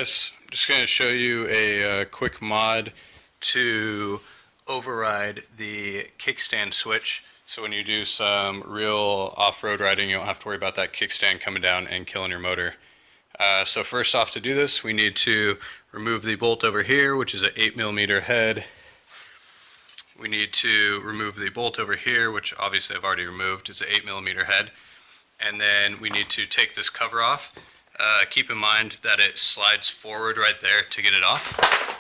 guys, I'm just going to show you a quick mod to override the kickstand switch. So when you do some real off-road riding, you don't have to worry about that kickstand coming down and killing your motor. So first off, to do this, we need to remove the bolt over here, which is an 8mm head. We need to remove the bolt over here, which obviously I've already removed. It's an 8mm head. And then we need to take this cover off. Keep in mind that it slides forward right there to get it off.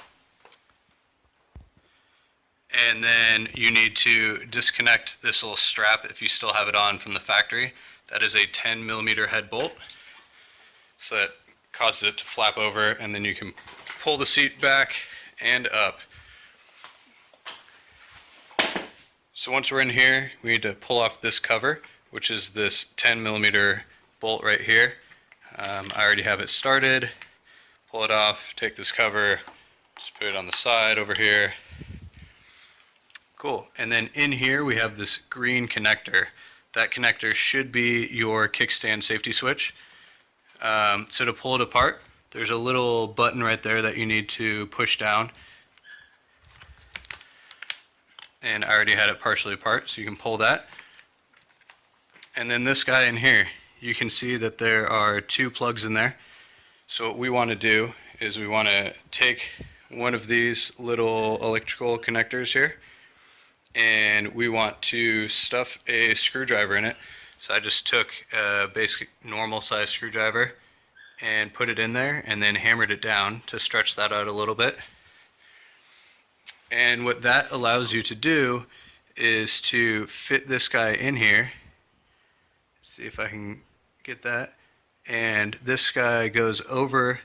And then you need to disconnect this little strap if you still have it on from the factory. That is a 10mm head bolt. So that causes it to flap over, and then you can pull the seat back and up. So once we're in here, we need to pull off this cover, which is this 10mm bolt right here. I already have it started. Pull it off, take this cover, just put it on the side over here. Cool. And then in here we have this green connector. That connector should be your kickstand safety switch. So to pull it apart, there's a little button right there that you need to push down. And I already had it partially apart, so you can pull that. And then this guy in here, you can see that there are two plugs in there. So what we want to do is we want to take one of these little electrical connectors here, and we want to stuff a screwdriver in it. So I just took a basic normal size screwdriver and put it in there, and then hammered it down to stretch that out a little bit. And what that allows you to do is to fit this guy in here. See if I can get that. And this guy goes over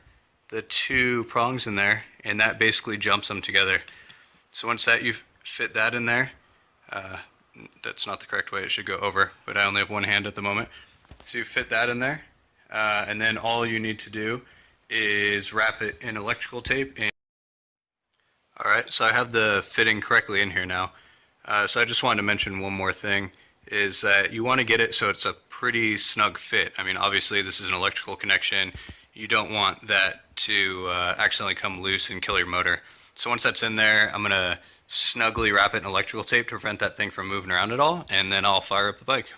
the two prongs in there, and that basically jumps them together. So once that you fit that in there, that's not the correct way, it should go over, but I only have one hand at the moment. So you fit that in there, and then all you need to do is wrap it in electrical tape. Alright, so I have the fitting correctly in here now. So I just wanted to mention one more thing, is that you want to get it so it's a pretty snug fit. I mean, obviously this is an electrical connection. You don't want that to accidentally come loose and kill your motor. So once that's in there, I'm going to snugly wrap it in electrical tape to prevent that thing from moving around at all, and then I'll fire up the bike.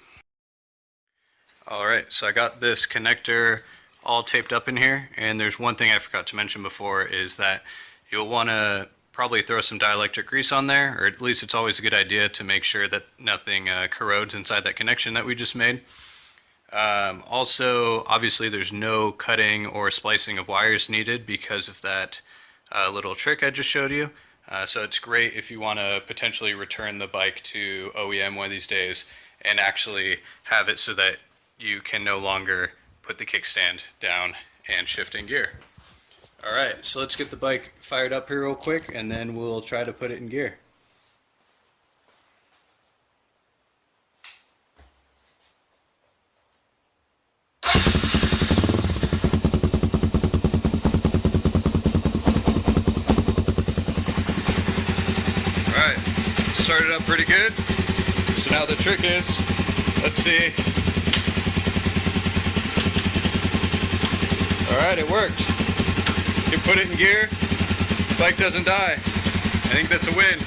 Alright, so I got this connector all taped up in here, and there's one thing I forgot to mention before, is that you'll want to probably throw some dielectric grease on there, or at least it's always a good idea to make sure that nothing corrodes inside that connection that we just made. Also, obviously there's no cutting or splicing of wires needed because of that little trick I just showed you. So it's great if you want to potentially return the bike to OEM one of these days and actually have it so that you can no longer put the kickstand down and shift in gear. Alright, so let's get the bike fired up here real quick, and then we'll try to put it in gear. Alright, started up pretty good. So now the trick is, let's see. Alright, it worked. You put it in gear, bike doesn't die. I think that's a win.